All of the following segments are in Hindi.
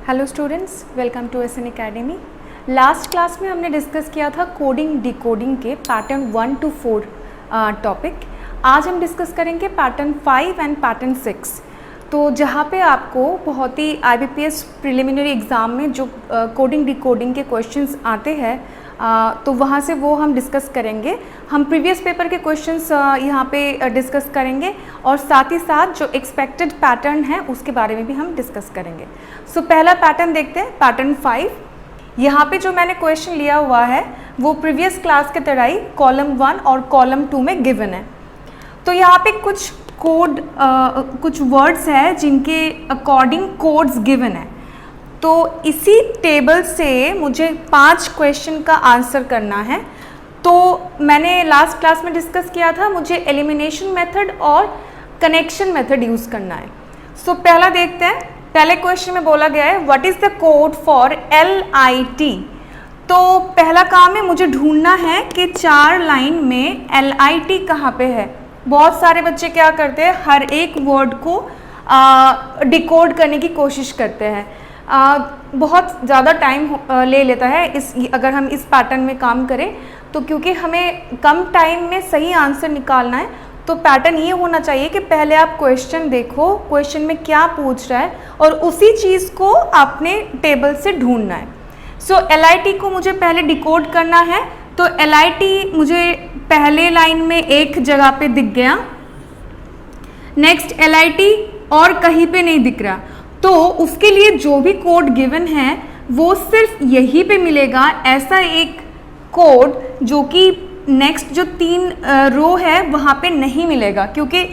Hello students, welcome to SN Academy. Last class में हमने डिस्कस किया था कोडिंग डिकोडिंग के पैटर्न 1 to 4 टॉपिक। आज हम डिस्कस करेंगे पैटर्न 5 एंड पैटर्न 6। तो जहाँ पे आपको बहुत ही IBPS प्रिलिमिनरी एग्ज़ाम में जो कोडिंग डिकोडिंग के क्वेश्चंस आते हैं तो वहाँ से वो हम डिस्कस करेंगे। हम प्रीवियस पेपर के क्वेश्चंस यहाँ पे डिस्कस करेंगे और साथ ही साथ जो एक्सपेक्टेड पैटर्न है उसके बारे में भी हम डिस्कस करेंगे। सो पहला पैटर्न देखते हैं, पैटर्न 5। यहाँ पे जो मैंने क्वेश्चन लिया हुआ है वो प्रीवियस क्लास के तरह ही कॉलम 1 और कॉलम 2 में गिवन है। तो यहाँ पे कुछ कोड कुछ वर्ड्स हैं जिनके अकॉर्डिंग कोड्स गिवन है। तो इसी टेबल से मुझे 5 क्वेश्चन का आंसर करना है। तो मैंने लास्ट क्लास में डिस्कस किया था, मुझे एलिमिनेशन मेथड और कनेक्शन मेथड यूज़ करना है। सो पहला देखते हैं। पहले क्वेश्चन में बोला गया है what is the code for LIT। तो पहला काम है मुझे ढूंढना है कि 4 लाइन में LIT कहाँ पे है। बहुत सारे बच्चे क्या करते हैं, हर एक वर्ड को डिकोड करने की कोशिश करते हैं। बहुत ज़्यादा टाइम ले लेता है अगर हम इस पैटर्न में काम करें तो, क्योंकि हमें कम टाइम में सही आंसर निकालना है। तो पैटर्न ये होना चाहिए कि पहले आप क्वेश्चन देखो, क्वेश्चन में क्या पूछ रहा है और उसी चीज़ को आपने टेबल से ढूंढना है। सो LIT को मुझे पहले डिकोड करना है। तो LIT मुझे पहले लाइन में एक जगह पे दिख गया, नेक्स्ट LIT और कहीं पे नहीं दिख रहा। तो उसके लिए जो भी कोड गिवन है वो सिर्फ यहीं पे मिलेगा। ऐसा एक कोड जो कि नेक्स्ट जो 3 रो है वहाँ पे नहीं मिलेगा, क्योंकि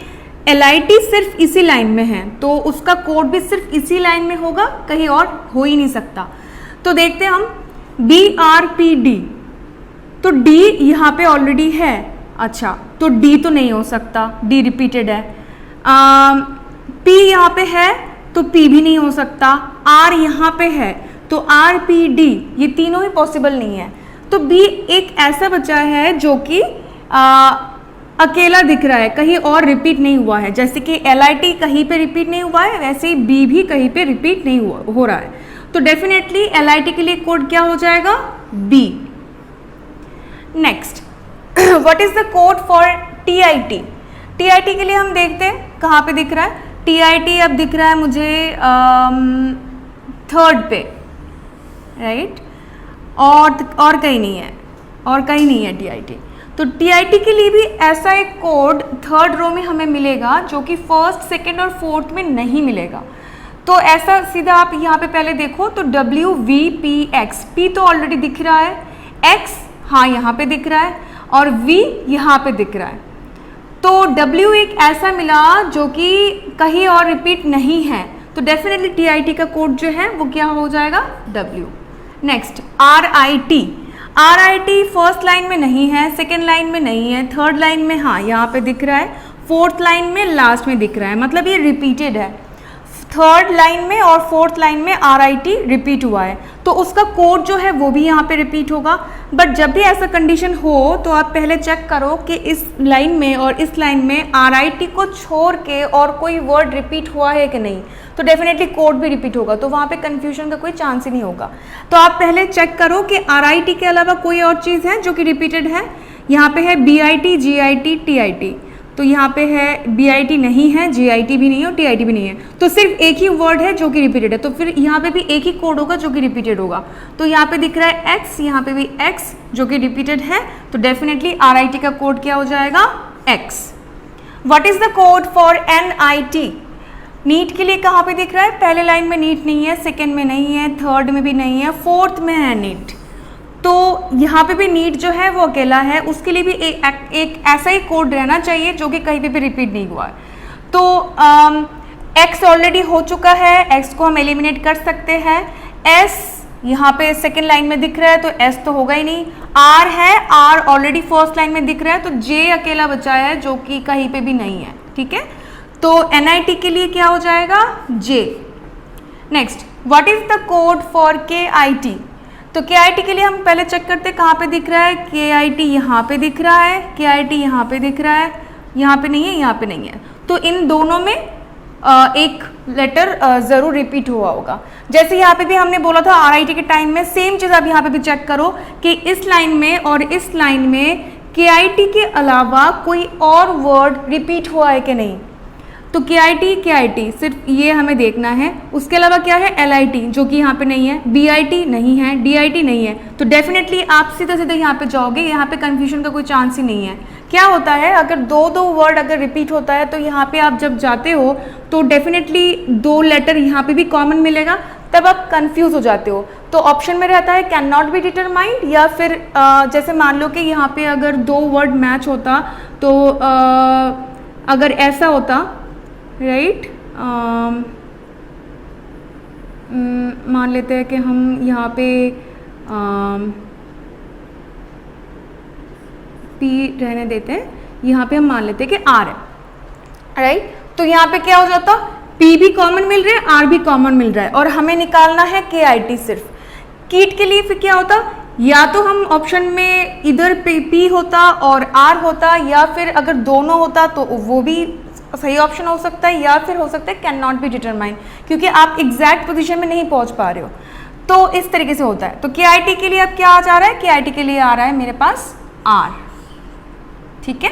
LIT सिर्फ इसी लाइन में है तो उसका कोड भी सिर्फ इसी लाइन में होगा, कहीं और हो ही नहीं सकता। तो देखते हैं हम BRPD। तो D यहाँ पे ऑलरेडी है, अच्छा तो D तो नहीं हो सकता, D रिपीटेड है। P यहाँ पे है तो P भी नहीं हो सकता। R यहाँ पे है तो RPD, ये तीनों ही पॉसिबल नहीं है। तो B एक ऐसा बचा है जो कि अकेला दिख रहा है, कहीं और रिपीट नहीं हुआ है। जैसे कि LIT कहीं पे रिपीट नहीं हुआ है, वैसे ही B भी कहीं पे रिपीट नहीं हो रहा है। तो डेफिनेटली LIT के लिए कोड क्या हो जाएगा, B। Next, what is the code for TIT। TIT के लिए हम देखते हैं कहाँ पे दिख रहा है। TIT अब दिख रहा है मुझे 3rd पे, राइट, और कहीं नहीं है, और कहीं नहीं है TIT। तो TIT के लिए भी ऐसा एक कोड 3rd रो में हमें मिलेगा जो कि 1st, 2nd और 4th में नहीं मिलेगा। तो ऐसा सीधा आप यहाँ पे पहले देखो तो WVPX, P तो ऑलरेडी दिख रहा है, X हाँ यहाँ पे दिख रहा है और V यहाँ पे दिख रहा है। तो W एक ऐसा मिला जो कि कहीं और रिपीट नहीं है। तो डेफिनेटली TIT का कोड जो है वो क्या हो जाएगा, W। Next RIT first line में नहीं है, सेकेंड लाइन में नहीं है, 3rd लाइन में हाँ यहाँ पे दिख रहा है, 4th लाइन में लास्ट में दिख रहा है, मतलब ये रिपीटेड है। 3rd लाइन में और 4th लाइन में RIT रिपीट हुआ है तो उसका कोड जो है वो भी यहाँ पे रिपीट होगा। बट जब भी ऐसा कंडीशन हो तो आप पहले चेक करो कि इस लाइन में और इस लाइन में RIT को छोड़ के और कोई वर्ड रिपीट हुआ है कि नहीं। तो डेफिनेटली कोड भी रिपीट होगा, तो वहाँ पे कन्फ्यूजन का कोई चांस ही नहीं होगा। तो आप पहले चेक करो कि RIT के अलावा कोई और चीज़ है जो कि रिपीटेड है। यहाँ पे है BIT, GIT, TIT। तो यहाँ पे है BIT नहीं है, GIT भी नहीं है और TIT भी नहीं है। तो सिर्फ एक ही वर्ड है जो कि रिपीटेड है, तो फिर यहाँ पे भी एक ही कोड होगा जो कि रिपीटेड होगा। तो यहाँ पे दिख रहा है X, यहाँ पे भी X जो कि रिपीटेड है। तो डेफिनेटली RIT का कोड क्या हो जाएगा, X। What is the code for NIT। NIT के लिए कहाँ पे दिख रहा है, पहले लाइन में नीट नहीं है, सेकेंड में नहीं है, 3rd में भी नहीं है, 4th में है नीट। तो यहाँ पे भी नीट जो है वो अकेला है, उसके लिए भी एक ऐसा ही कोड रहना चाहिए जो कि कहीं पे भी रिपीट नहीं हुआ है। तो X ऑलरेडी हो चुका है, X को हम एलिमिनेट कर सकते हैं। S यहाँ पे सेकेंड लाइन में दिख रहा है तो S तो होगा ही नहीं। R है, R ऑलरेडी फर्स्ट लाइन में दिख रहा है, तो J अकेला बचा है जो कि कहीं पे भी नहीं है, ठीक है। तो NIT के लिए क्या हो जाएगा, J। Next, what is the code for KIT। तो KIT के लिए हम पहले चेक करते हैं कहाँ पे दिख रहा है। KIT यहाँ पे दिख रहा है, KIT यहाँ पे दिख रहा है, यहाँ पे नहीं है, यहाँ पे नहीं है। तो इन दोनों में एक लेटर ज़रूर रिपीट हुआ होगा। जैसे यहाँ पे भी हमने बोला था RIT के टाइम में, सेम चीज़ आप यहाँ पे भी चेक करो कि इस लाइन में और इस लाइन में KIT के अलावा कोई और वर्ड रिपीट हुआ है कि नहीं। तो KIT सिर्फ ये हमें देखना है। उसके अलावा क्या है, LIT जो कि यहाँ पे नहीं है, BIT नहीं है, DIT नहीं है। तो डेफिनेटली आप सीधे सीधे यहाँ पे जाओगे, यहाँ पे कन्फ्यूजन का कोई चांस ही नहीं है। क्या होता है, अगर दो वर्ड अगर रिपीट होता है तो यहाँ पे आप जब जाते हो तो डेफिनेटली 2 लेटर यहाँ पे भी कॉमन मिलेगा, तब आप कंफ्यूज हो जाते हो। तो ऑप्शन में रहता है कैन नॉट बी डिटरमाइंड, या फिर जैसे मान लो कि यहाँ पे अगर 2 वर्ड मैच होता तो अगर ऐसा होता, राइट, मान लेते हैं कि हम यहाँ पे P रहने देते हैं, यहाँ पे हम मान लेते हैं कि R है, राइट। तो यहाँ पे क्या हो जाता, P भी कॉमन मिल रहा है, R भी कॉमन मिल रहा है, और हमें निकालना है KIT सिर्फ। कीट के लिए फिर क्या होता, या तो हम ऑप्शन में इधर P होता और R होता, या फिर अगर दोनों होता तो वो भी सही ऑप्शन हो सकता है, या फिर हो सकता है कैन नॉट बी डिटरमाइन, क्योंकि आप एग्जैक्ट पोजीशन में नहीं पहुंच पा रहे हो। तो इस तरीके से होता है। तो KIT के लिए अब क्या आ जा रहा है, KIT के लिए आ रहा है मेरे पास R, ठीक है।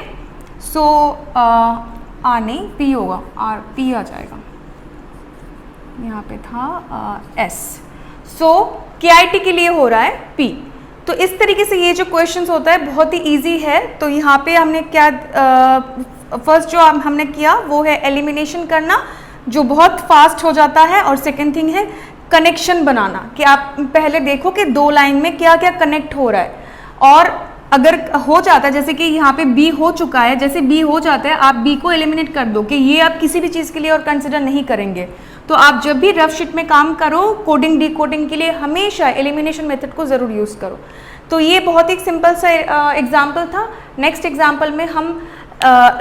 सो R नहीं, P होगा, P आ जाएगा, यहाँ पे था S। सो KIT के लिए हो रहा है P। तो इस तरीके से ये जो क्वेश्चंस होता है बहुत ही इजी है। तो यहाँ पे हमने क्या फर्स्ट जो हमने किया वो है एलिमिनेशन करना, जो बहुत फास्ट हो जाता है, और सेकंड थिंग है कनेक्शन बनाना, कि आप पहले देखो कि 2 लाइन में क्या क्या कनेक्ट हो रहा है, और अगर हो जाता है जैसे कि यहाँ पे B हो चुका है, जैसे B हो जाता है आप B को एलिमिनेट कर दो कि ये आप किसी भी चीज़ के लिए और कंसिडर नहीं करेंगे। तो आप जब भी रफ शीट में काम करो कोडिंग डिकोडिंग के लिए हमेशा एलिमिनेशन मेथड को ज़रूर यूज़ करो। तो ये बहुत ही सिंपल सा एग्जाम्पल था। नेक्स्ट एग्जाम्पल में हम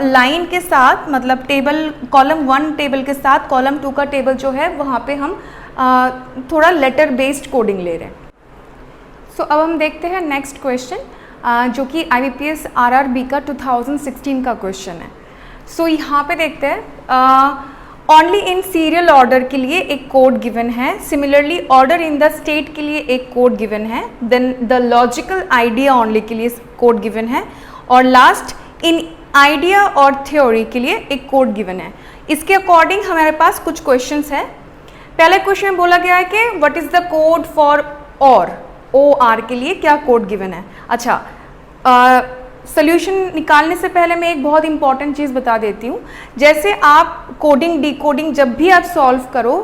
लाइन के साथ, मतलब टेबल कॉलम 1 टेबल के साथ कॉलम 2 का टेबल जो है वहाँ पे हम थोड़ा लेटर बेस्ड कोडिंग ले रहे हैं। सो अब हम देखते हैं नेक्स्ट क्वेश्चन, जो कि IBPS RRB का 2016 का क्वेश्चन है। सो यहाँ पे देखते हैं ओनली इन सीरियल ऑर्डर के लिए एक कोड गिवन है, similarly order in the state के लिए एक कोड गिवन है, then the logical idea only के लिए कोड गिवन है, और लास्ट इन आइडिया और थ्योरी के लिए एक कोड गिवन है। इसके अकॉर्डिंग हमारे पास कुछ क्वेश्चंस है। पहले क्वेश्चन में बोला गया है कि what is the code for OR के लिए क्या कोड गिवन है। अच्छा, सोल्यूशन निकालने से पहले मैं एक बहुत इंपॉर्टेंट चीज़ बता देती हूँ। जैसे आप कोडिंग डिकोडिंग जब भी आप सॉल्व करो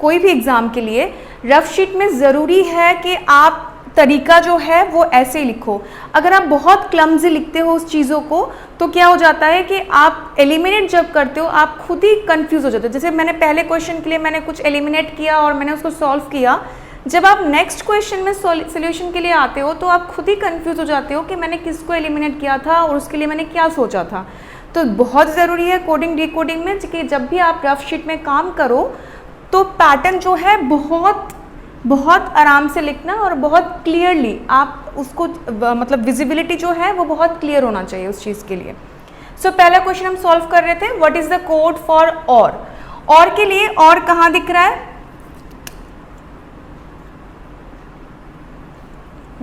कोई भी एग्ज़ाम के लिए, रफ शीट में ज़रूरी है कि आप तरीका जो है वो ऐसे ही लिखो। अगर आप बहुत क्लमजी लिखते हो उस चीज़ों को तो क्या हो जाता है कि आप एलिमिनेट जब करते हो आप खुद ही कंफ्यूज हो जाते हो। जैसे मैंने पहले क्वेश्चन के लिए मैंने कुछ एलिमिनेट किया और मैंने उसको सॉल्व किया, जब आप नेक्स्ट क्वेश्चन में सॉल्यूशन के लिए आते हो तो आप खुद ही कंफ्यूज हो जाते हो कि मैंने किसको एलिमिनेट किया था और उसके लिए मैंने क्या सोचा था। तो बहुत ज़रूरी है कोडिंग डिकोडिंग में कि जब भी आप रफ शीट में काम करो तो पैटर्न जो है बहुत आराम से लिखना और बहुत क्लियरली आप उसको, मतलब विजिबिलिटी जो है वो बहुत क्लियर होना चाहिए उस चीज़ के लिए। सो पहला क्वेश्चन हम सॉल्व कर रहे थे, what is the code for और के लिए और कहाँ दिख रहा है,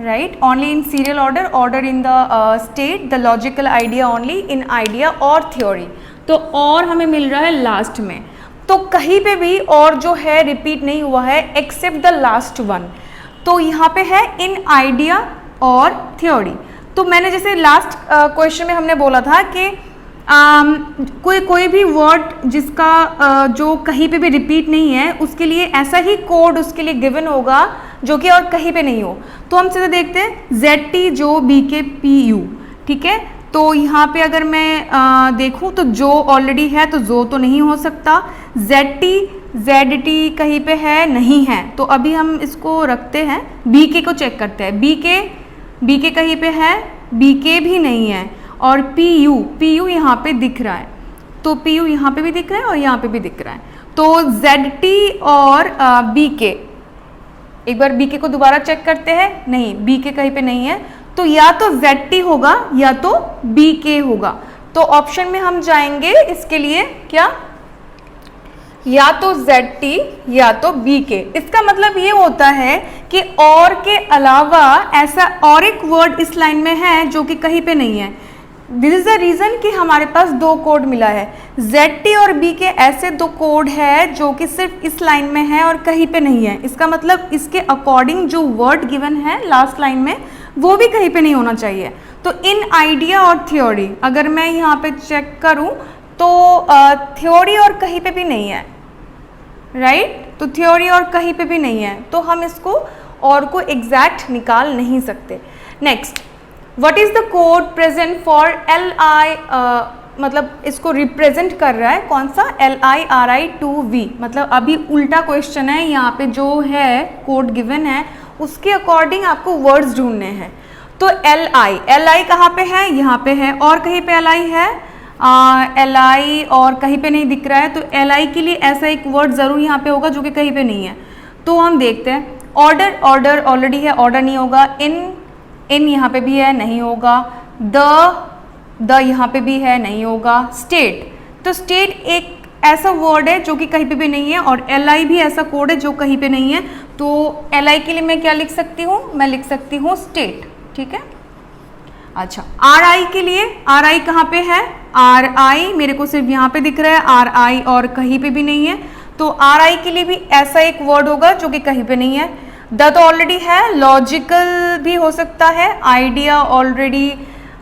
right, only in serial order in the state, the logical idea only in idea और theory। तो और हमें मिल रहा है लास्ट में, तो कहीं पे भी और जो है रिपीट नहीं हुआ है एक्सेप्ट द लास्ट वन। तो यहाँ पे है इन आइडिया और थ्योरी। तो मैंने जैसे लास्ट क्वेश्चन में हमने बोला था कि कोई भी वर्ड जिसका जो कहीं पे भी रिपीट नहीं है उसके लिए ऐसा ही कोड उसके लिए गिवन होगा जो कि और कहीं पे नहीं हो। तो हम सीधे देखते हैं ZT जो BKPU, ठीक है। तो यहाँ पे अगर मैं देखूँ तो जो ऑलरेडी है तो जो तो नहीं हो सकता, ZT ZT कहीं पे है नहीं है, तो अभी हम इसको रखते हैं, BK को चेक करते हैं, BK कहीं पे है, BK भी नहीं है, और PU यहाँ पे दिख रहा है, तो PU यहाँ पे भी दिख रहा है और यहाँ पे भी दिख रहा है। तो ZT और BK, एक बार BK को दोबारा चेक करते हैं, नहीं BK कहीं पे नहीं है, तो या तो ZT होगा या तो BK होगा। तो ऑप्शन में हम जाएंगे इसके लिए क्या, या तो ZT या तो BK। इसका मतलब ये होता है कि और के अलावा ऐसा और एक वर्ड इस लाइन में है जो कि कहीं पे नहीं है। दिस इज द रीजन कि हमारे पास दो कोड मिला है। ZT और BK ऐसे दो कोड है जो कि सिर्फ इस लाइन में है और कहीं पे नहीं है। इसका मतलब इसके अकॉर्डिंग जो वर्ड गिवन है लास्ट लाइन में वो भी कहीं पे नहीं होना चाहिए। तो इन आइडिया और थ्योरी अगर मैं यहाँ पे चेक करूँ तो थ्योरी और कहीं पे भी नहीं है, राइट? तो थ्योरी और कहीं पे भी नहीं है, तो हम इसको और को एग्जैक्ट निकाल नहीं सकते। Next, what is the code present for LI, मतलब इसको रिप्रेजेंट कर रहा है कौन सा? LIRI2V। मतलब अभी उल्टा क्वेश्चन है, यहाँ पे जो है कोड गिवन है उसके अकॉर्डिंग आपको वर्ड्स ढूंढने हैं। तो LI कहाँ पे है? यहाँ पे है। और कहीं पे LI है? LI और कहीं पे नहीं दिख रहा है, तो LI के लिए ऐसा एक वर्ड ज़रूर यहाँ पे होगा जो कि कहीं पे नहीं है। तो हम देखते हैं। ऑर्डर ऑलरेडी है, ऑर्डर नहीं होगा। इन यहाँ पे भी है, नहीं होगा। द यहाँ पे भी है, नहीं होगा। स्टेट, तो स्टेट एक ऐसा वर्ड है जो कि कहीं पे भी नहीं है, और LI भी ऐसा कोड है जो कहीं पे नहीं है। तो LI के लिए मैं क्या लिख सकती हूँ? मैं लिख सकती हूँ स्टेट, ठीक है। अच्छा, RI के लिए, RI कहाँ पे है? RI मेरे को सिर्फ यहाँ पे दिख रहा है, RI और कहीं पे भी नहीं है। तो RI के लिए भी ऐसा एक वर्ड होगा जो कि कहीं पे नहीं है। द तो ऑलरेडी है, लॉजिकल भी हो सकता है। आइडिया ऑलरेडी,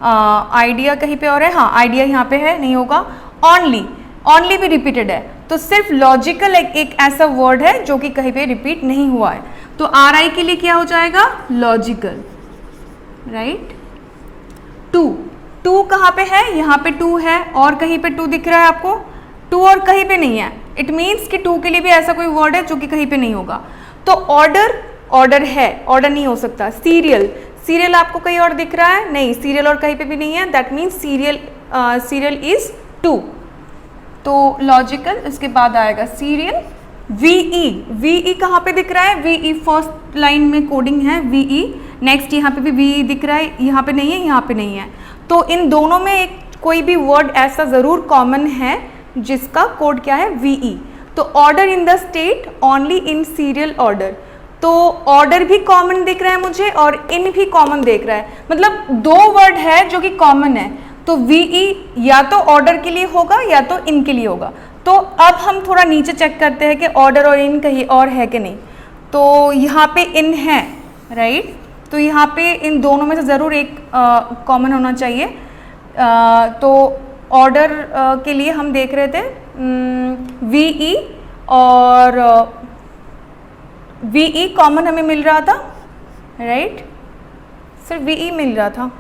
आइडिया कहीं पे और है, हाँ आइडिया यहाँ पे है, नहीं होगा। ऑनली भी रिपीटेड है, तो सिर्फ लॉजिकल एक ऐसा वर्ड है जो कि कहीं पे रिपीट नहीं हुआ है। तो RI के लिए क्या हो जाएगा? Logical, right. टू कहाँ पे है? यहाँ पे 2 है, और कहीं पे 2 दिख रहा है आपको? 2 और कहीं पे नहीं है। इट मीन्स कि 2 के लिए भी ऐसा कोई वर्ड है जो कि कहीं पे नहीं होगा। तो ऑर्डर है, ऑर्डर नहीं हो सकता। सीरियल आपको कहीं और दिख रहा है? नहीं, सीरियल और कहीं पे भी नहीं है। That means serial is 2। तो लॉजिकल, इसके बाद आएगा सीरियल। VE कहाँ पे दिख रहा है? VE फर्स्ट लाइन में कोडिंग है, VE। नेक्स्ट यहाँ पे भी VE दिख रहा है, यहाँ पे नहीं है, यहाँ पे नहीं है। तो इन दोनों में एक कोई भी वर्ड ऐसा ज़रूर कॉमन है जिसका कोड क्या है? VE। तो order in the state, only in serial order. तो ऑर्डर भी कॉमन दिख रहा है मुझे और इन भी कॉमन दिख रहा है, मतलब 2 वर्ड है जो कि कॉमन है। तो VE या तो ऑर्डर के लिए होगा या तो इन के लिए होगा। तो अब हम थोड़ा नीचे चेक करते हैं कि ऑर्डर और इन कहीं और है कि नहीं। तो यहाँ पे इन है, राइट। तो यहाँ पे इन दोनों में से ज़रूर एक कॉमन होना चाहिए। तो ऑर्डर के लिए हम देख रहे थे VE, और VE कॉमन हमें मिल रहा था, राइट। सिर्फ VE मिल रहा था।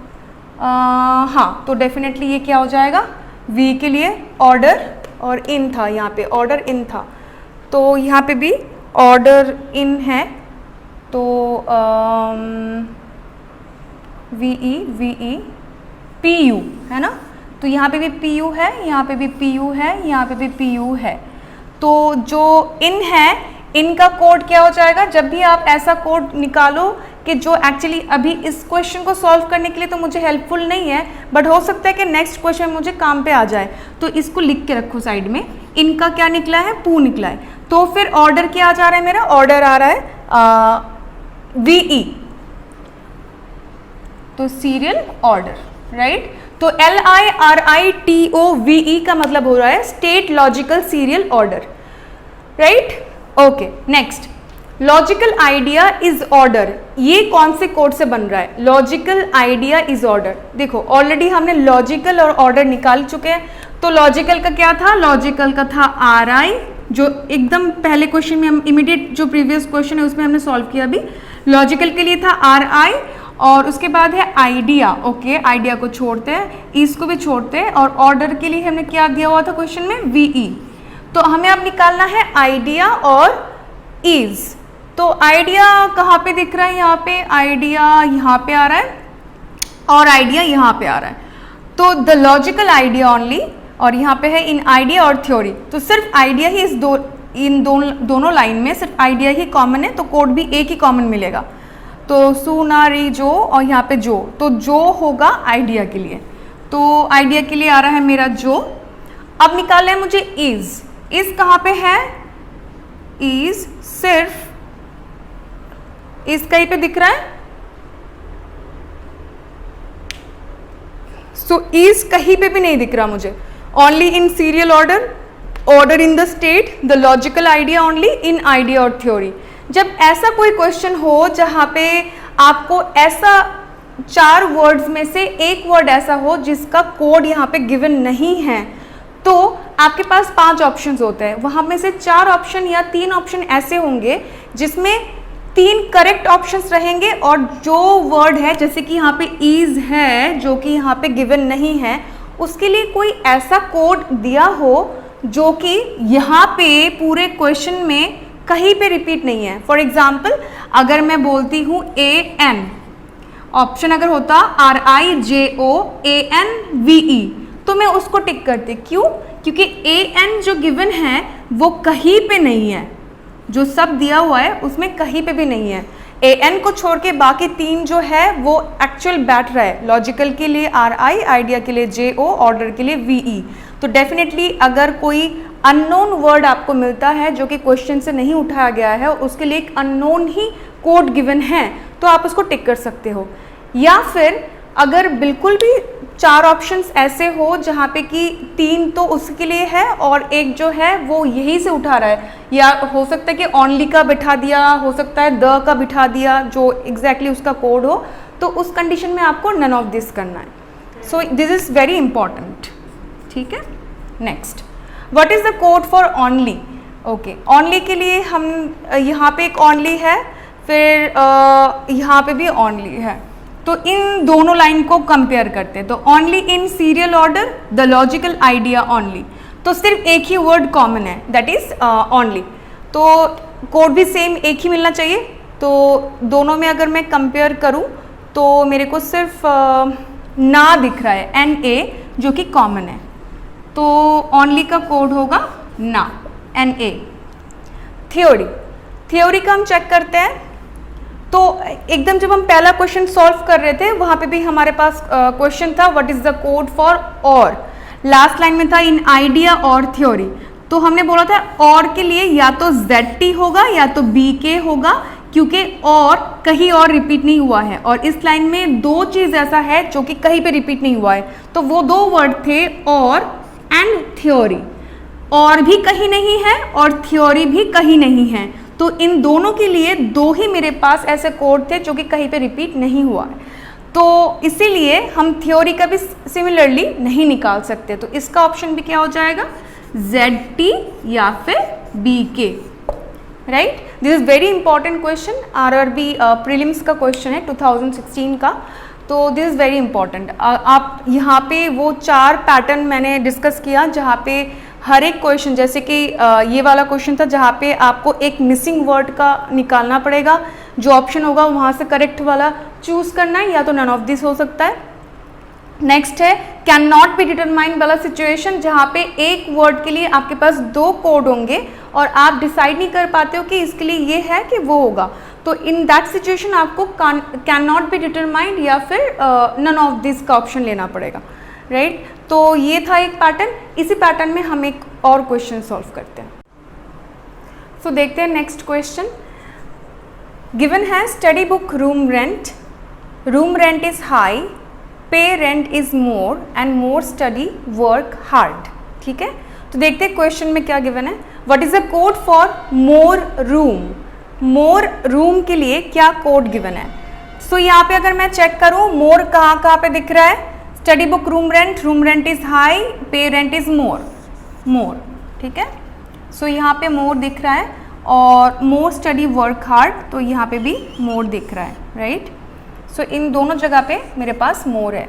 हाँ, तो डेफिनेटली ये क्या हो जाएगा? V के लिए ऑर्डर और इन था, यहाँ पे ऑर्डर इन था, तो यहाँ पे भी ऑर्डर इन है। तो VE PU है ना, तो यहाँ पे भी PU है, यहाँ पे भी PU है, यहाँ पे भी PU है। तो जो इन है, इनका कोड क्या हो जाएगा? जब भी आप ऐसा कोड निकालो कि जो एक्चुअली अभी इस क्वेश्चन को सॉल्व करने के लिए तो मुझे हेल्पफुल नहीं है, बट हो सकता है कि नेक्स्ट क्वेश्चन मुझे काम पे आ जाए, तो इसको लिख के रखो साइड में। इनका क्या निकला है? पू निकला है। तो फिर ऑर्डर क्या आ जा रहा है? मेरा ऑर्डर आ रहा है VE, तो सीरियल ऑर्डर, राइट। तो LIRITOVE का मतलब हो रहा है state logical serial order, right. Okay, next, logical idea is order. ये कौन से कोड से बन रहा है? Logical idea is order. देखो ऑलरेडी हमने लॉजिकल और ऑर्डर निकाल चुके हैं। तो लॉजिकल का क्या था? लॉजिकल का था RI, जो एकदम पहले क्वेश्चन में हम इमीडिएट जो प्रीवियस क्वेश्चन है उसमें हमने सॉल्व किया अभी। लॉजिकल के लिए था RI, और उसके बाद है आइडिया। ओके, आइडिया को छोड़ते हैं, इसको भी छोड़ते हैं, और ऑर्डर के लिए हमने क्या दिया हुआ था क्वेश्चन में? VE। तो हमें अब निकालना है आइडिया और इज। तो आइडिया कहाँ पे दिख रहा है? यहाँ पे आइडिया यहाँ पे आ रहा है, और आइडिया यहाँ पे आ रहा है। तो द लॉजिकल आइडिया ओनली, और यहाँ पे है इन आइडिया और थ्योरी। तो सिर्फ आइडिया ही इन दोनों लाइन में सिर्फ आइडिया ही कॉमन है, तो कोड भी एक ही कॉमन मिलेगा। तो सुनारी जो, और यहाँ पे जो, तो जो होगा आइडिया के लिए। तो आइडिया के लिए आ रहा है मेरा जो। अब निकालना है मुझे इज। इज कहाँ पे है, इज सिर्फ इज कहीं पे दिख रहा है, सो इज कहीं पे भी नहीं दिख रहा मुझे, only in serial order, order in the state, the logical idea only in idea और थ्योरी। जब ऐसा कोई क्वेश्चन हो जहाँ पे आपको ऐसा 4 वर्ड्स में से एक वर्ड ऐसा हो जिसका कोड यहाँ पे गिवन नहीं है, तो आपके पास 5 ऑप्शंस होते हैं, वहाँ में से 4 ऑप्शन या 3 ऑप्शन ऐसे होंगे जिसमें 3 करेक्ट ऑप्शंस रहेंगे और जो वर्ड है जैसे कि यहाँ पे इज है जो कि यहाँ पे गिवन नहीं है, उसके लिए कोई ऐसा कोड दिया हो जो कि यहाँ पे पूरे क्वेश्चन में कहीं पे रिपीट नहीं है। फॉर एग्जाम्पल अगर मैं बोलती हूँ AN, ऑप्शन अगर होता RIJOANVE, तो मैं उसको टिक करती, क्यों? क्योंकि AN जो गिवन है वो कहीं पे नहीं है, जो सब दिया हुआ है उसमें कहीं पे भी नहीं है। AN को छोड़ के बाकी 3 जो है वो एक्चुअल बैठ रहा है, लॉजिकल के लिए RI, आइडिया के लिए JO, ऑर्डर के लिए VE। तो डेफिनेटली अगर कोई अननोन वर्ड आपको मिलता है जो कि क्वेश्चन से नहीं उठाया गया है, उसके लिए एक अननोन ही कोड गिवन है, तो आप उसको टिक कर सकते हो। या फिर अगर बिल्कुल भी 4 ऑप्शंस ऐसे हो जहाँ पे कि 3 तो उसके लिए है और एक जो है वो यही से उठा रहा है, या हो सकता है कि ओनली का बिठा दिया, हो सकता है द का बिठा दिया जो एग्जैक्टली उसका कोड हो, तो उस कंडीशन में आपको नन ऑफ दिस करना है। So this is very important, ठीक है। Next, what is the code for only? Okay, only के लिए हम यहाँ पे एक ओनली है, फिर यहाँ पे भी ओनली है, तो इन दोनों लाइन को कंपेयर करते हैं। तो only in serial order, the logical idea only, तो सिर्फ एक ही वर्ड कॉमन है, दैट इज ओनली, तो कोड भी सेम एक ही मिलना चाहिए। तो दोनों में अगर मैं कंपेयर करूं तो मेरे को सिर्फ ना दिख रहा है, NA, जो कि कॉमन है, तो ओनली का कोड होगा ना, NA। थ्योरी, थ्योरी का हम चेक करते हैं। तो एकदम जब हम पहला क्वेश्चन सॉल्व कर रहे थे वहाँ पे भी हमारे पास क्वेश्चन था what is the code for और, लास्ट लाइन में था इन आइडिया और थ्योरी, तो हमने बोला था और के लिए या तो ZT होगा या तो BK होगा, क्योंकि और कहीं और रिपीट नहीं हुआ है, और इस लाइन में 2 चीज़ ऐसा है जो कि कहीं पे रिपीट नहीं हुआ है, तो वो 2 वर्ड थे और एंड थ्योरी। और भी कहीं नहीं है और थ्योरी भी कहीं नहीं है, तो इन दोनों के लिए 2 ही मेरे पास ऐसे कोड थे जो कि कहीं पे रिपीट नहीं हुआ है, तो इसीलिए हम थ्योरी का भी सिमिलरली नहीं निकाल सकते। तो इसका ऑप्शन भी क्या हो जाएगा, ZT या फिर BK, right. This is very important question, RRB prelims का क्वेश्चन है 2016 का, तो दिस इज़ वेरी इंपॉर्टेंट। आप यहाँ पे वो 4 पैटर्न मैंने डिस्कस किया जहाँ पे हर एक क्वेश्चन, जैसे कि ये वाला क्वेश्चन था जहाँ पे आपको एक मिसिंग वर्ड का निकालना पड़ेगा, जो ऑप्शन होगा वहाँ से करेक्ट वाला चूज करना है, या तो नन ऑफ दिस हो सकता है। नेक्स्ट है कैन नॉट बी डिटरमाइंड वाला सिचुएशन, जहाँ पे एक वर्ड के लिए आपके पास 2 कोड होंगे और आप डिसाइड नहीं कर पाते हो कि इसके लिए ये है कि वो होगा, तो इन दैट सिचुएशन आपको कैन नॉट बी डिटरमाइंड या फिर नन ऑफ दिस का ऑप्शन लेना पड़ेगा, राइट। तो ये था एक पैटर्न। इसी पैटर्न में हम एक और क्वेश्चन सॉल्व करते हैं। सो देखते हैं नेक्स्ट क्वेश्चन। गिवन है study book room rent is high, pay rent is more and more study work hard, ठीक है। तो देखते हैं क्वेश्चन में क्या गिवन है। What is the code for more room के लिए क्या कोड गिवन है। सो यहाँ पे अगर मैं चेक करूँ मोर कहाँ पे दिख रहा है, study book room rent is high, pay rent is मोर, ठीक है। सो यहाँ पे मोर दिख रहा है और मोर स्टडी वर्क हार्ड, तो यहाँ पे भी मोर दिख रहा है, राइट। सो इन दोनों जगह पे मेरे पास मोर है।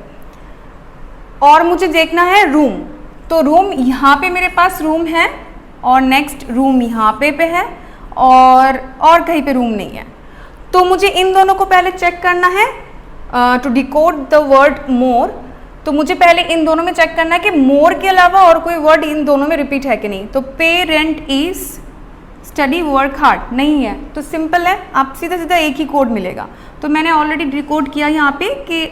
और मुझे देखना है रूम, तो रूम यहाँ पे मेरे पास रूम है और नेक्स्ट रूम यहाँ पे है और कहीं पे रूम नहीं है, तो मुझे इन दोनों को पहले चेक करना है टू डिकोड द वर्ड मोर। तो मुझे पहले इन दोनों में चेक करना है कि मोर के अलावा और कोई वर्ड इन दोनों में रिपीट है कि नहीं। तो पे rent is study work hard नहीं है, तो सिंपल है, आप सीधा एक ही कोड मिलेगा। तो मैंने ऑलरेडी डिकोड किया यहाँ पे कि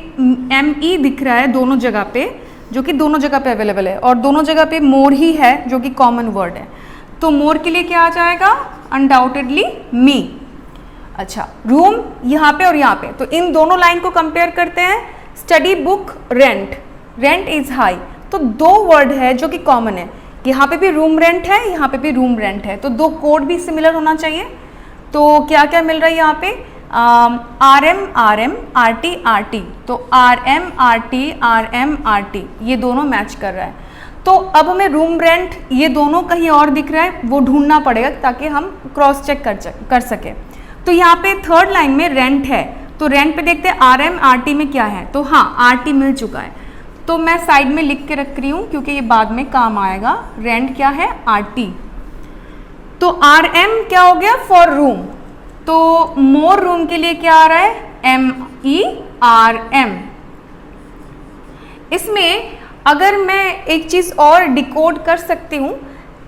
ME दिख रहा है दोनों जगह पे, जो कि दोनों जगह पे अवेलेबल है और दोनों जगह पे मोर ही है जो कि कॉमन वर्ड है। तो मोर के लिए क्या आ जाएगा, अनडाउटेडली मी। अच्छा, रूम यहाँ पे और यहाँ पे, तो इन दोनों लाइन को कंपेयर करते हैं। Study book rent, rent is high, तो दो वर्ड है जो कि कॉमन है, यहाँ पे भी रूम रेंट है, यहाँ पे भी रूम रेंट है, तो दो कोड भी सिमिलर होना चाहिए। तो क्या क्या मिल रहा है यहाँ पे, आर एम आर टी, तो आर एम आर टी ये दोनों मैच कर रहा है। तो अब हमें रूम रेंट ये दोनों कहीं और दिख रहा है, वो ढूंढना पड़ेगा ताकि हम क्रॉस चेक कर सके। तो यहाँ पे थर्ड लाइन में रेंट है, तो रेंट पे देखते हैं आर एम आर टी में क्या है, तो हाँ आर टी मिल चुका है, तो मैं साइड में लिख के रख रही हूँ क्योंकि ये बाद में काम आएगा। रेंट क्या है, आर टी, तो आर एम क्या हो गया, फॉर रूम, तो मोर रूम के लिए क्या आ रहा है, एम ई आर एम। इसमें अगर मैं एक चीज़ और डिकोड कर सकती हूँ,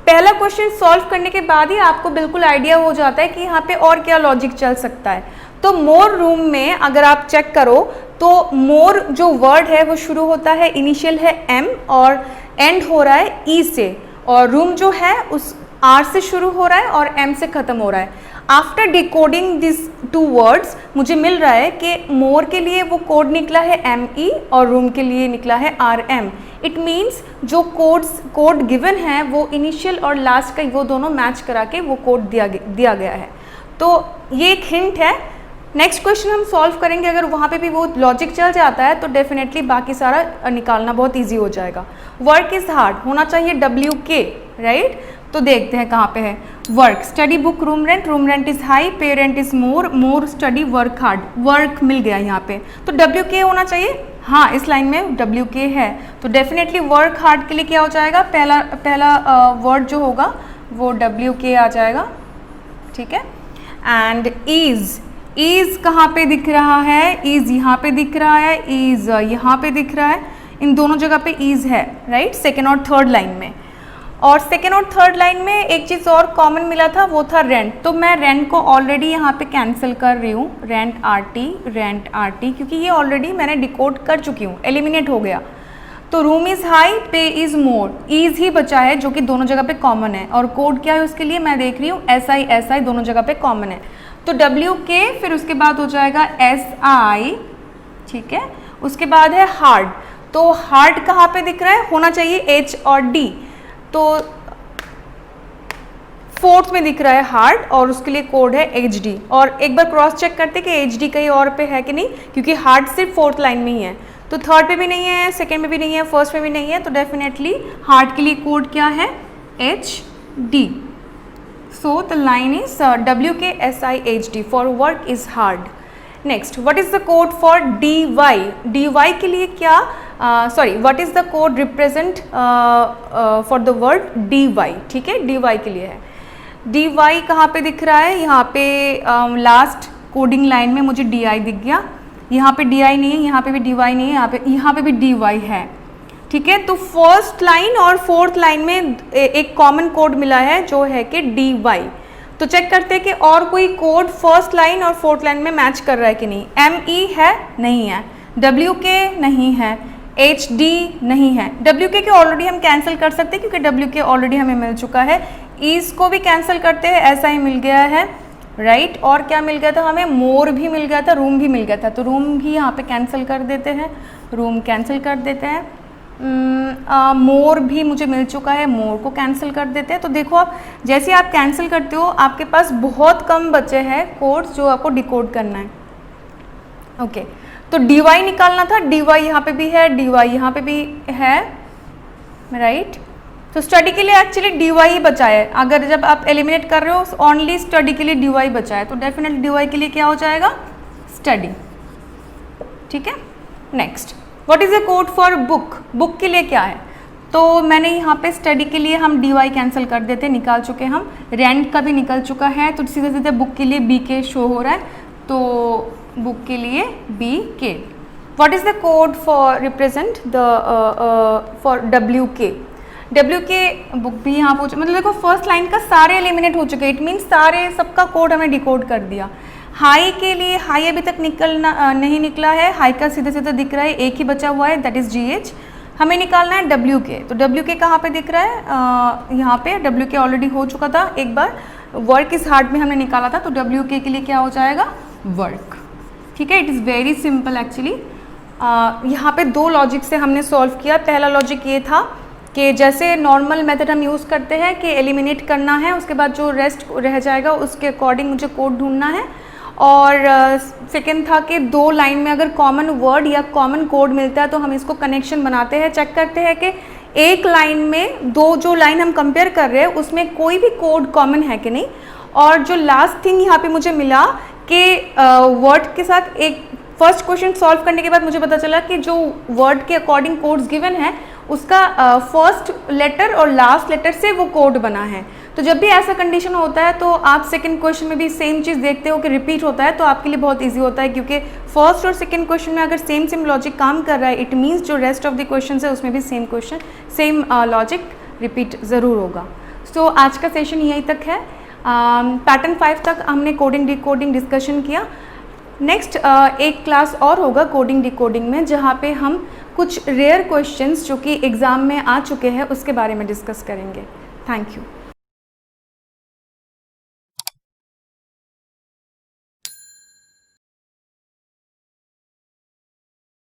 पहला क्वेश्चन सॉल्व करने के बाद ही आपको बिल्कुल आइडिया हो जाता है कि यहाँ पे और क्या लॉजिक चल सकता है। तो मोर रूम में अगर आप चेक करो तो मोर जो वर्ड है वो शुरू होता है, इनिशियल है एम और एंड हो रहा है ई से, और रूम जो है उस आर से शुरू हो रहा है और एम से ख़त्म हो रहा है। After decoding this two words मुझे मिल रहा है कि मोर के लिए वो कोड निकला है एम ई और रूम के लिए निकला है आर एम। इट मीन्स जो कोड गिवन है वो इनिशियल और लास्ट का वो दोनों मैच करा के वो कोड दिया गया है। तो ये एक हिंट है। नेक्स्ट क्वेश्चन हम सॉल्व करेंगे, अगर वहाँ पे भी वो लॉजिक चल जाता है तो डेफिनेटली बाकी सारा निकालना बहुत ईजी हो जाएगा। वर्क इज़ हार्ड होना चाहिए डब्ल्यू के, राइट। तो देखते हैं कहाँ पे है work, study book room rent is high, pay rent is more study work hard, work मिल गया यहाँ पे, तो डब्ल्यू के होना चाहिए। हाँ, इस लाइन में डब्ल्यू के है, तो डेफिनेटली वर्क हार्ड के लिए क्या हो जाएगा, पहला वर्ड जो होगा वो डब्ल्यू के आ जाएगा, ठीक है। एंड ईज कहाँ पे दिख रहा है, ईज यहाँ पे दिख रहा है, ईज यहाँ पे दिख रहा है, इन दोनों जगह पे ईज है, राइट, सेकेंड और थर्ड लाइन में। और सेकेंड और थर्ड लाइन में एक चीज़ और कॉमन मिला था, वो था रेंट, तो मैं रेंट को ऑलरेडी यहाँ पे कैंसिल कर रही हूँ, रेंट आर टी, क्योंकि ये ऑलरेडी मैंने डिकोड कर चुकी हूँ, एलिमिनेट हो गया। तो रूम इज़ हाई, पे इज़ मोर, ईज ही बचा है जो कि दोनों जगह पे कॉमन है, और कोड क्या है उसके लिए मैं देख रही हूँ, एस आई दोनों जगह पे कॉमन है, तो डब्ल्यू के फिर उसके बाद हो जाएगा एस आई, ठीक है। उसके बाद है हार्ड, तो हार्ड कहाँ पे दिख रहा है, होना चाहिए एच और डी, तो फोर्थ में दिख रहा है हार्ड और उसके लिए कोड है एच डी। और एक बार क्रॉस चेक करते कि एच डी कहीं और पे है कि नहीं, क्योंकि हार्ड सिर्फ फोर्थ लाइन में ही है, तो थर्ड पे भी नहीं है, सेकेंड में भी नहीं है, फर्स्ट में भी नहीं है, तो डेफिनेटली हार्ड के लिए कोड क्या है, H D. So the line is W K S I H D for work is hard. Next, what is the code for D Y, D Y के लिए क्या, what is the code represent for the word D Y, ठीक है, डी वाई के लिए है। डी वाई कहाँ पे दिख रहा है, यहाँ पे लास्ट कोडिंग लाइन में मुझे डी आई दिख गया, यहाँ पे डी आई नहीं है, यहाँ पे भी डी वाई नहीं है, यहाँ पे भी डी वाई है, ठीक है। तो फर्स्ट लाइन और फोर्थ लाइन में एक कॉमन कोड मिला है जो है कि डी वाई। तो चेक करते हैं कि और कोई कोड फर्स्ट लाइन और फोर्थ लाइन में मैच कर रहा है कि नहीं। एम ई है, नहीं है, डब्ल्यू के नहीं है, एच डी नहीं है, डब्ल्यू के ऑलरेडी हम कैंसिल कर सकते हैं क्योंकि डब्ल्यू के ऑलरेडी हमें मिल चुका है। ईज को भी कैंसिल करते हैं, ऐसा ही मिल गया है, राइट। और क्या मिल गया था हमें, मोर भी मिल गया था, रूम भी मिल गया था, तो रूम भी यहाँ पे कैंसिल कर देते हैं, रूम कैंसिल कर देते हैं। मोर भी मुझे मिल चुका है, मोर को कैंसिल कर देते हैं। तो देखो आप जैसे आप कैंसिल करते हो आपके पास बहुत कम बचे हैं कोड्स जो आपको डिकोड करना है, ओके। तो डी वाई निकालना था, डी वाई यहाँ पे भी है, डी वाई यहाँ पे भी है, राइट। तो स्टडी के लिए एक्चुअली डी वाई ही बचा है, अगर जब आप एलिमिनेट कर रहे हो ओनली स्टडी के लिए डी वाई बचा है, तो डेफिनेटली डी वाई के लिए क्या हो जाएगा, स्टडी, ठीक है। Next, what is the code for book, book के लिए क्या है, तो मैंने यहाँ पे स्टडी के लिए हम डी वाई कैंसिल कर देते, निकाल चुके हम, रेंट का भी निकल चुका है, तो सीधे सीधे बुक के लिए बी के शो हो रहा है, तो बुक के लिए बी के। What is the code for represent the for W के, डब्ल्यू के बुक भी यहाँ पे, मतलब देखो फर्स्ट लाइन का सारे एलिमिनेट हो चुके, इट मीन्स सारे सबका कोड हमें डिकोड कर दिया। हाई के लिए हाई अभी तक नहीं निकला है, हाई का सीधे सीधे दिख रहा है, एक ही बचा हुआ है, दैट इज जी एच। हमें निकालना है डब्ल्यू के। तो डब्ल्यू के कहाँ पे दिख रहा है, यहाँ पे डब्ल्यू के ऑलरेडी हो चुका था एक बार, वर्क इस हार्ड में हमने निकाला था, तो डब्ल्यू के लिए क्या हो जाएगा, वर्क। ठीक है, it is very simple actually. यहाँ पे दो लॉजिक से हमने सॉल्व किया। पहला लॉजिक ये था कि जैसे नॉर्मल मेथड हम यूज़ करते हैं कि एलिमिनेट करना है, उसके बाद जो रेस्ट रह जाएगा उसके अकॉर्डिंग मुझे कोड ढूंढना है। और सेकेंड था कि दो लाइन में अगर कॉमन वर्ड या कॉमन कोड मिलता है तो हम इसको कनेक्शन बनाते हैं, चेक करते हैं कि एक लाइन में दो जो लाइन हम कंपेयर कर रहे हैं उसमें कोई भी कोड कॉमन है कि नहीं। और जो लास्ट थिंग यहाँ पे मुझे मिला कि वर्ड के साथ एक फर्स्ट क्वेश्चन सॉल्व करने के बाद मुझे पता चला कि जो वर्ड के अकॉर्डिंग कोड्स गिवन है उसका फर्स्ट लेटर और लास्ट लेटर से वो कोड बना है। तो जब भी ऐसा कंडीशन होता है तो आप सेकंड क्वेश्चन में भी सेम चीज़ देखते हो कि रिपीट होता है, तो आपके लिए बहुत इजी होता है, क्योंकि फर्स्ट और सेकंड क्वेश्चन में अगर सेम लॉजिक काम कर रहा है इट मीन्स जो रेस्ट ऑफ द क्वेश्चन है उसमें भी सेम लॉजिक रिपीट ज़रूर होगा। सो आज का सेशन यहीं तक है। पैटर्न 5 तक हमने कोडिंग डिकोडिंग डिस्कशन किया। नेक्स्ट एक क्लास और होगा कोडिंग डिकोडिंग में, जहाँ पे हम कुछ रेयर क्वेश्चंस जो कि एग्ज़ाम में आ चुके हैं उसके बारे में डिस्कस करेंगे। Thank you.